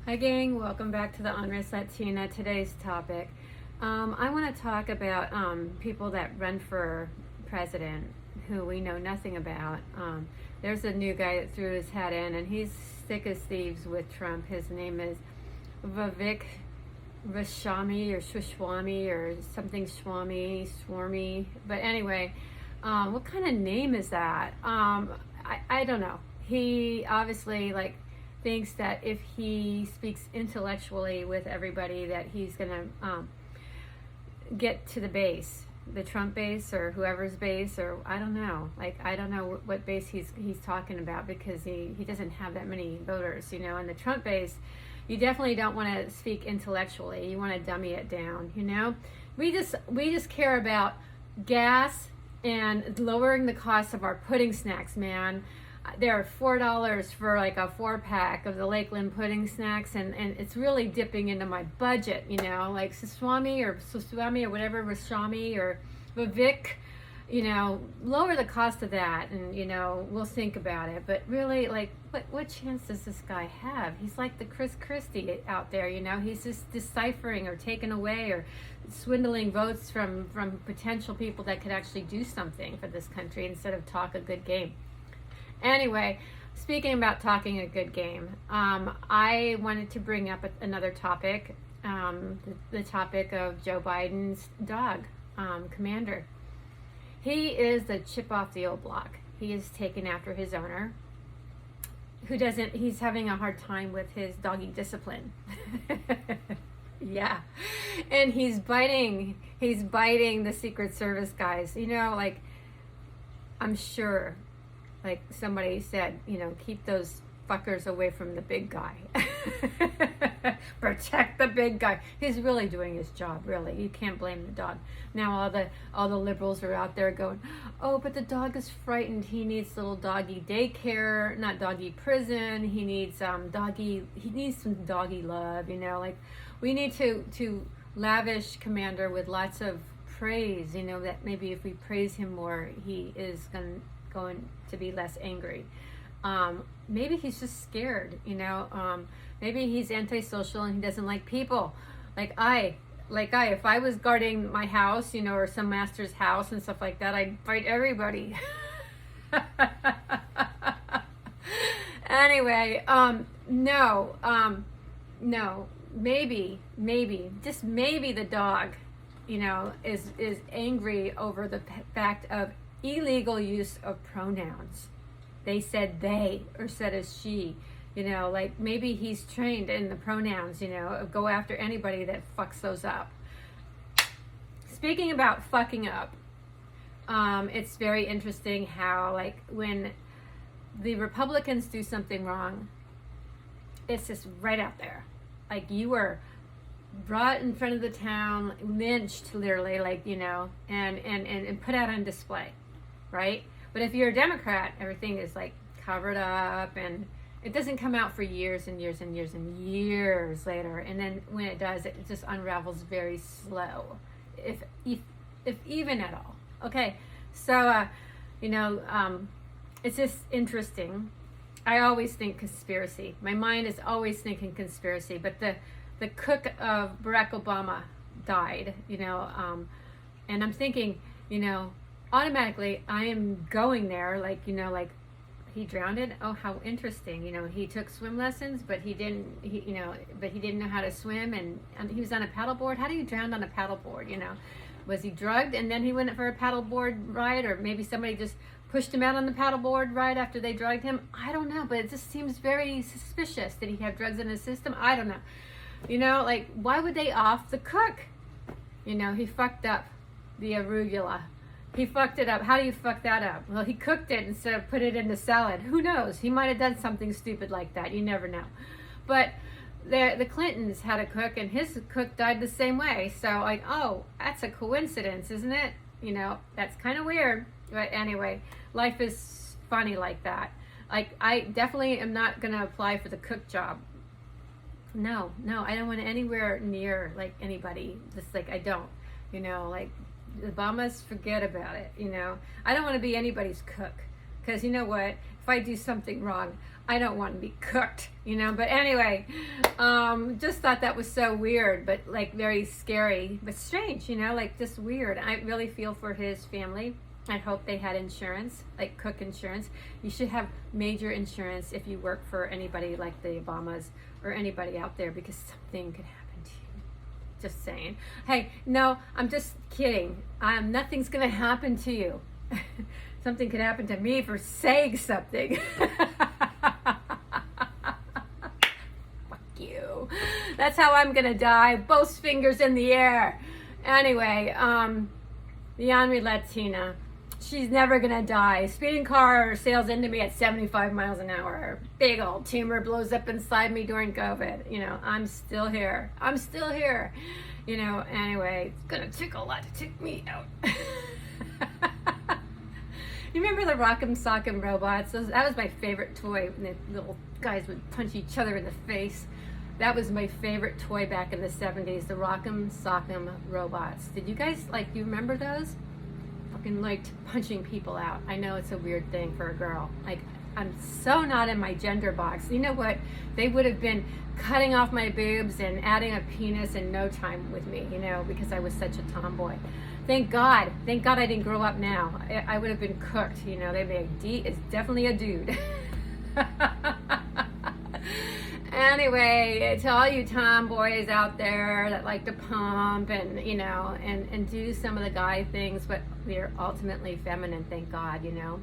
Hi gang, welcome back to the Honest Latina. Today's topic. I want to talk about people that run for president who we know nothing about. There's a new guy that threw his hat in and he's thick as thieves with Trump. His name is Vivek Ramaswamy or Shwami or something Swarmy. But anyway, what kind of name is that? I don't know. He obviously thinks that if he speaks intellectually with everybody that he's gonna get to the base, the Trump base or whoever's base, or I don't know. I don't know what base he's talking about, because he doesn't have that many voters, and the Trump base, you definitely don't want to speak intellectually. You want to dummy it down, We just care about gas and lowering the cost of our pudding snacks, man. They're $4 for a 4-pack of the Lakeland pudding snacks, and it's really dipping into my budget, like Suswami or whatever, Raswami or Vivek, lower the cost of that, and we'll think about it. But really, what chance does this guy have? He's like the Chris Christie out there, he's just deciphering or taking away or swindling votes from potential people that could actually do something for this country instead of talk a good game. Anyway, speaking about talking a good game, I wanted to bring up another topic, the topic of Joe Biden's dog, Commander. He is the chip off the old block. He is taken after his owner, he's having a hard time with his doggy discipline. Yeah. And he's biting the Secret Service guys. I'm sure, somebody said, keep those fuckers away from the big guy. Protect the big guy. He's really doing his job, really. You can't blame the dog. Now all the liberals are out there going, oh, but the dog is frightened. He needs little doggy daycare, not doggy prison. He needs some doggy love, we need to lavish Commander with lots of praise, that maybe if we praise him more, he is going to be less angry. Maybe he's just scared, maybe he's antisocial and he doesn't like people. If I was guarding my house, or some master's house and stuff like that, I'd fight everybody. Anyway, no, maybe, just maybe the dog, is angry over the fact of illegal use of pronouns. They said they or said as she, maybe he's trained in the pronouns, go after anybody that fucks those up. Speaking about fucking up, it's very interesting how when the Republicans do something wrong, it's just right out there. You were brought in front of the town, lynched literally, and put out on display, right? But if you're a Democrat, everything is covered up, and it doesn't come out for years and years and years and years later. And then when it does, it just unravels very slow, if even at all. Okay, so it's just interesting. I always think conspiracy. My mind is always thinking conspiracy. But the cook of Barack Obama died, and I'm thinking, automatically I am going there, he drowned it. Oh, how interesting. He took swim lessons, but he didn't know how to swim, and he was on a paddleboard. How do you drown on a paddleboard? Was he drugged and then he went for a paddleboard ride, or maybe somebody just pushed him out on the paddleboard ride after they drugged him? I don't know, but it just seems very suspicious. Did he have drugs in his system? I don't know. Why would they off the cook? He fucked up the arugula. He fucked it up. How do you fuck that up? Well, he cooked it instead of put it in the salad. Who knows? He might have done something stupid like that. You never know. But the Clintons had a cook, and his cook died the same way. So, oh, that's a coincidence, isn't it? That's kind of weird. But anyway, life is funny like that. I definitely am not going to apply for the cook job. No, I don't want anywhere near anybody. Just I don't, Obamas, forget about it. I don't want to be anybody's cook, because you know what? If I do something wrong, I don't want to be cooked, you know. But anyway, just thought that was so weird, but like very scary, but strange, you know, like just weird. I really feel for his family. I hope they had insurance, like Cook insurance. You should have major insurance if you work for anybody like the Obamas or anybody out there, because something could happen to you. Just saying. Hey, no, I'm just kidding. Nothing's gonna happen to you. Something could happen to me for saying something. Fuck you. That's how I'm gonna die. Both fingers in the air. Anyway, the Henri Latina. She's never gonna die. Speeding car sails into me at 75 miles an hour. Big old tumor blows up inside me during COVID. You know, I'm still here. I'm still here. You know, anyway, it's gonna take a lot to take me out. You remember the Rock'em Sock'em robots? That was my favorite toy. When the little guys would punch each other in the face. That was my favorite toy back in the 70s, the Rock'em Sock'em robots. Did you guys, like, do you remember those? Fucking liked punching people out. I know it's a weird thing for a girl. Like, I'm so not in my gender box. You know what? They would have been cutting off my boobs and adding a penis in no time with me, you know, because I was such a tomboy. Thank God I didn't grow up now. I would have been cooked, you know. They'd be like, D is definitely a dude. Anyway, to all you tomboys out there that like to pump and, you know, and do some of the guy things, but we're ultimately feminine, thank God, you know.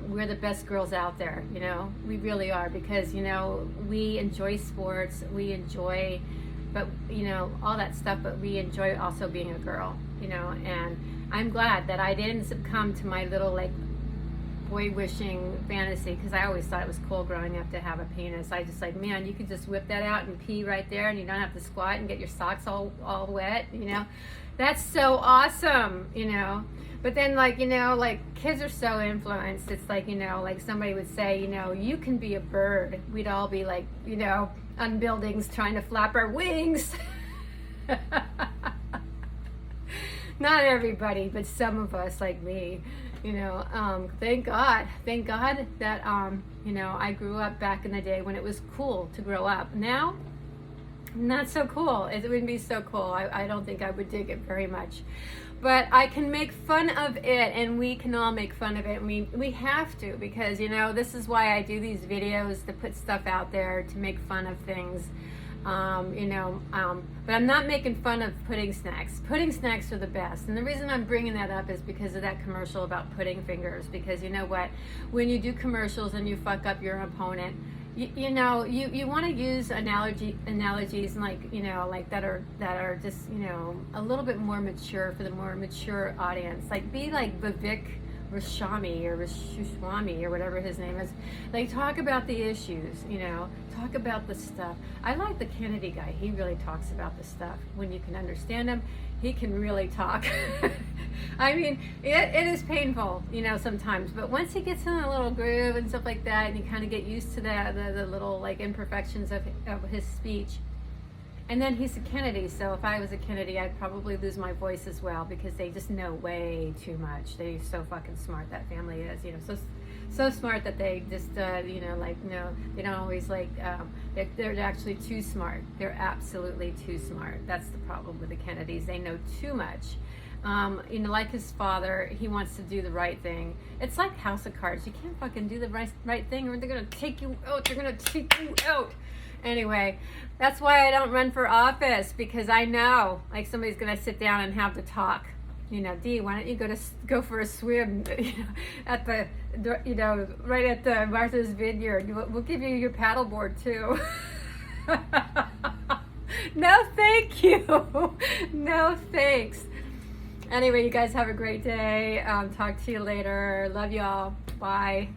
We're the best girls out there, you know. We really are, because, you know, we enjoy sports, we enjoy, but, you know, all that stuff, but we enjoy also being a girl, you know. And I'm glad that I didn't succumb to my little, like, boy wishing fantasy, because I always thought it was cool growing up to have a penis. I just like, man, you could just whip that out and pee right there, and you don't have to squat and get your socks all wet, you know. That's so awesome, you know. But then, like, you know, like, kids are so influenced. It's like, you know, like somebody would say, you know, you can be a bird. We'd all be like, you know, on buildings trying to flap our wings. Not everybody, but some of us, like me. You know, thank God that, you know, I grew up back in the day when it was cool to grow up. Now, not so cool. It wouldn't be so cool. I don't think I would dig it very much. But I can make fun of it, and we can all make fun of it. And we have to, because, you know, this is why I do these videos, to put stuff out there, to make fun of things. You know, but I'm not making fun of pudding snacks. Pudding snacks are the best. And the reason I'm bringing that up is because of that commercial about pudding fingers. Because you know what? When you do commercials and you fuck up your opponent, you know, you want to use analogies like, you know, like that are just, you know, a little bit more mature, for the more mature audience. Like, be like Vivek Ramaswamy or Ramaswamy or whatever his name is. Like, talk about the issues, you know, talk about the stuff. I like the Kennedy guy. He really talks about the stuff. When you can understand him, he can really talk. I mean, it is painful, you know, sometimes, but once he gets in a little groove and stuff like that, and you kind of get used to the little, like, imperfections of his speech. And then he's a Kennedy, so if I was a Kennedy, I'd probably lose my voice as well, because they just know way too much. They're so fucking smart, that family is, you know, so smart that they just, you know, like, no, they don't always, like, they're actually too smart. They're absolutely too smart. That's the problem with the Kennedys. They know too much. You know, like his father, he wants to do the right thing. It's like House of Cards. You can't fucking do the right thing, or they're going to take you out. They're going to take you out. Anyway, that's why I don't run for office, because I know, like, somebody's going to sit down and have to talk. You know, Dee, why don't you go for a swim, you know, at the, you know, right at the Martha's Vineyard. We'll give you your paddleboard too. No, thank you. No, thanks. Anyway, you guys have a great day. Talk to you later. Love y'all. Bye.